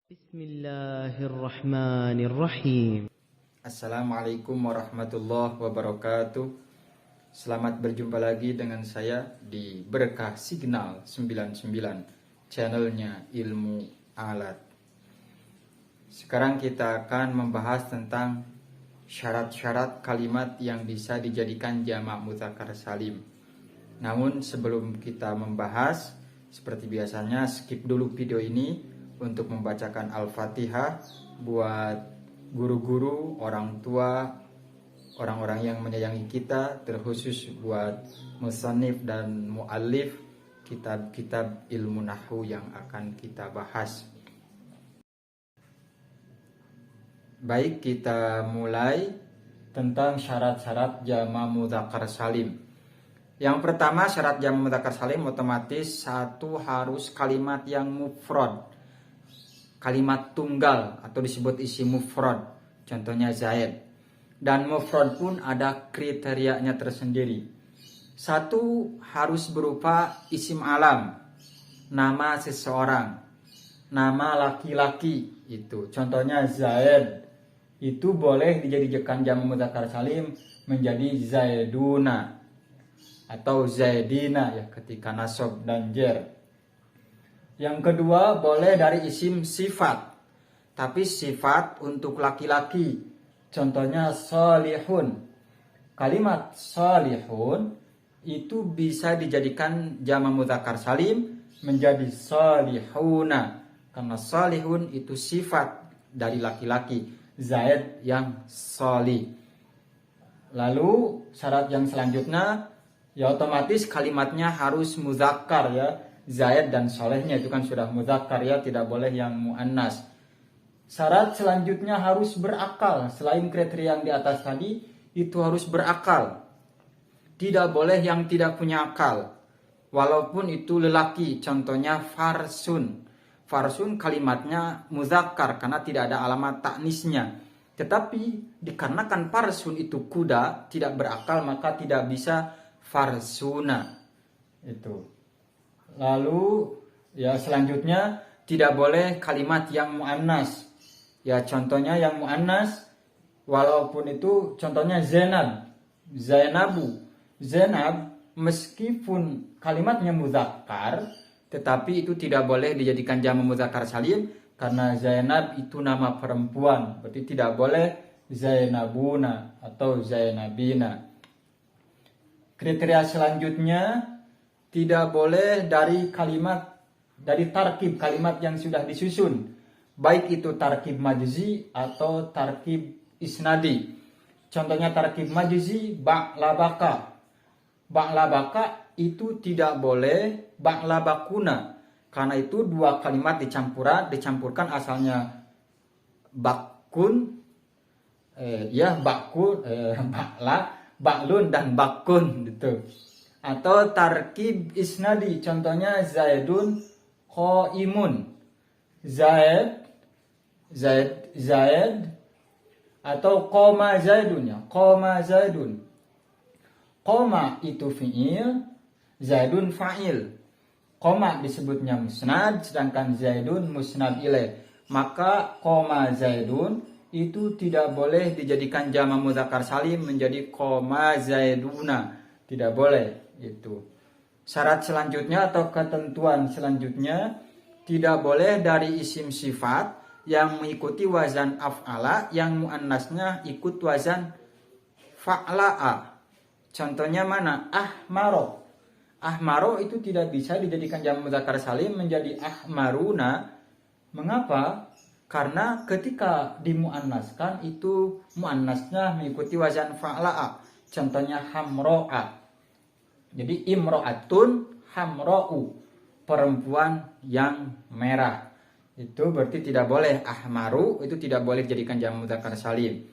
Bismillahirrahmanirrahim. Assalamualaikum warahmatullahi wabarakatuh. Selamat berjumpa lagi dengan saya di Berkah Signal 99, channelnya Ilmu Alat. Sekarang kita akan membahas tentang syarat-syarat kalimat yang bisa dijadikan jamak mudzakkar salim. Namun sebelum kita membahas, seperti biasanya skip dulu video ini untuk membacakan Al-Fatihah buat guru-guru, orang tua, orang-orang yang menyayangi kita, terkhusus buat musannif dan muallif kitab-kitab ilmu nahwu yang akan kita bahas. Baik, kita mulai tentang syarat-syarat jamak mudzakkar salim. Yang pertama, syarat jamak mudzakkar salim otomatis satu harus kalimat yang mufrad, kalimat tunggal atau disebut isim mufrad, contohnya Zaid. Dan mufrad pun ada kriterianya tersendiri. Satu, harus berupa isim alam, nama seseorang, nama laki-laki. Itu contohnya Zaid, itu boleh dijadikan jamak mudzakkar salim menjadi Zaiduna atau Zaidina ya ketika nasab dan jer. Yang kedua, boleh dari isim sifat, tapi sifat untuk laki-laki, contohnya salihun. Kalimat salihun itu bisa dijadikan jamak mudzakkar salim menjadi salihuna, karena salihun itu sifat dari laki-laki, Zaid yang salih. Lalu syarat yang selanjutnya, ya otomatis kalimatnya harus mudzakkar ya. Zaid dan solehnya itu kan sudah mudzakkar ya, tidak boleh yang muannas. Syarat selanjutnya harus berakal. Selain kriteria yang di atas tadi, itu harus berakal. Tidak boleh yang tidak punya akal, walaupun itu lelaki, contohnya farsun. Farsun kalimatnya mudzakkar karena tidak ada alamat taknisnya. Tetapi dikarenakan farsun itu kuda, tidak berakal, maka tidak bisa farsuna. Itu. Lalu ya selanjutnya tidak boleh kalimat yang muannas. Ya contohnya yang muannas, walaupun itu contohnya Zainab, Zainabu. Zainab meskipun kalimatnya mudzakkar, tetapi itu tidak boleh dijadikan jamak mudzakkar salim karena Zainab itu nama perempuan, berarti tidak boleh Zainabuna atau Zainabina. Kriteria selanjutnya, tidak boleh dari kalimat, dari tarkib kalimat yang sudah disusun, baik itu tarkib majzi atau tarkib isnadi. Contohnya tarkib majzi, ba'labaka. Ba'labaka itu tidak boleh ba'labakuna, karena itu dua kalimat dicampurkan asalnya bakun, ba'la, ba'lun dan bakun gitu. Atau tarkib isnadi, contohnya Zaidun qaimun, Zaid atau qoma Zaidun ya, qoma Zaidun. Qoma itu fi'il, Zaidun fa'il. Qoma disebutnya musnad, sedangkan Zaidun musnad ilaih. Maka qoma Zaidun itu tidak boleh dijadikan jamak mudzakkar salim menjadi qoma Zaiduna, tidak boleh. Itu syarat selanjutnya atau ketentuan selanjutnya, tidak boleh dari isim sifat yang mengikuti wazan af'ala yang muannasnya ikut wazan fa'la'a. Contohnya mana? Ahmaro. Ahmaro itu tidak bisa dijadikan jamak mudzakkar salim menjadi ahmaruna. Mengapa? Karena ketika dimuannaskan itu muannasnya mengikuti wazan fa'la'a. Contohnya hamro'a. Jadi imro'atun hamro'u, perempuan yang merah. Itu berarti tidak boleh ahmaru, itu tidak boleh dijadikan jamak mudzakkar salim.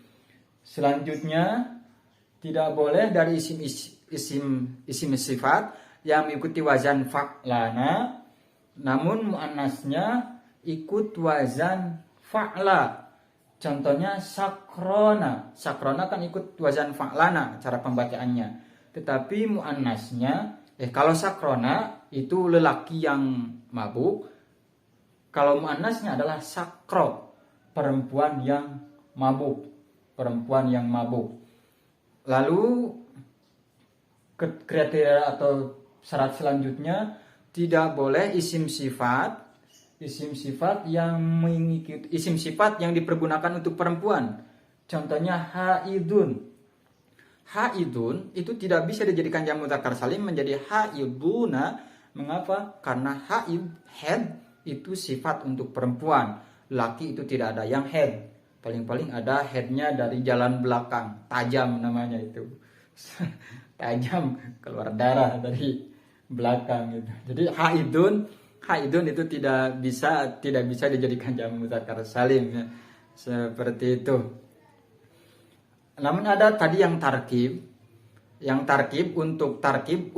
Selanjutnya, tidak boleh dari isim sifat yang mengikuti wazan fa'lana, namun muannasnya ikut wazan fa'la. Contohnya sakrona. Sakrona kan ikut wazan fa'lana cara pembacaannya. Tetapi muannasnya, kalau sakrona itu lelaki yang mabuk, Kalau muannasnya adalah sakro, perempuan yang mabuk. Perempuan yang mabuk. Lalu kriteria atau syarat selanjutnya, tidak boleh isim sifat yang mengikuti isim sifat yang dipergunakan untuk perempuan. Contohnya haidun. Haidun itu tidak bisa dijadikan jamak mudzakkar salim menjadi haiduna. Mengapa? Karena head itu sifat untuk perempuan. Laki itu tidak ada yang head. Paling-paling ada headnya dari jalan belakang, tajam namanya itu. Tajam, keluar darah dari belakang gitu. Jadi haidun itu tidak bisa dijadikan jamak mudzakkar salim ya. Seperti itu. Namun ada tadi yang tarkib. Yang tarkib untuk tarkib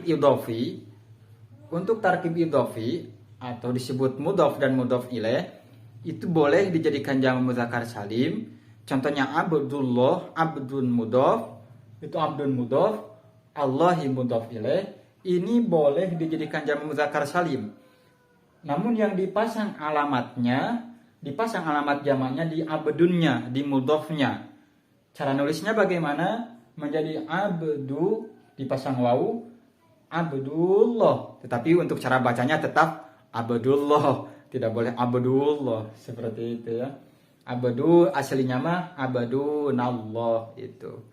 idhofi. Untuk tarkib idhofi atau disebut mudhof dan mudhof ilaih itu boleh dijadikan jamak mudzakkar salim. Contohnya Abdullah, abdun mudhof, itu abdun mudhof, Allahi mudhof ilaih. Ini boleh dijadikan jamak mudzakkar salim. Namun yang dipasang alamat jamaknya di abdunnya, di mudhofnya. Cara nulisnya bagaimana? Menjadi abdu dipasang wawu, Abdullah. Tetapi untuk cara bacanya tetap Abdullah, tidak boleh Abdullah seperti itu ya. Abdu aslinya mah Abdunallah itu.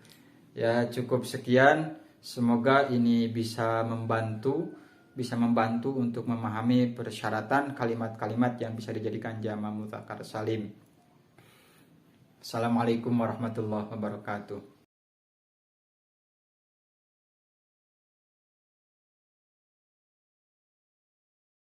Ya, cukup sekian. Semoga ini bisa membantu untuk memahami persyaratan kalimat-kalimat yang bisa dijadikan jamak mudzakkar salim. Assalamualaikum warahmatullahi wabarakatuh.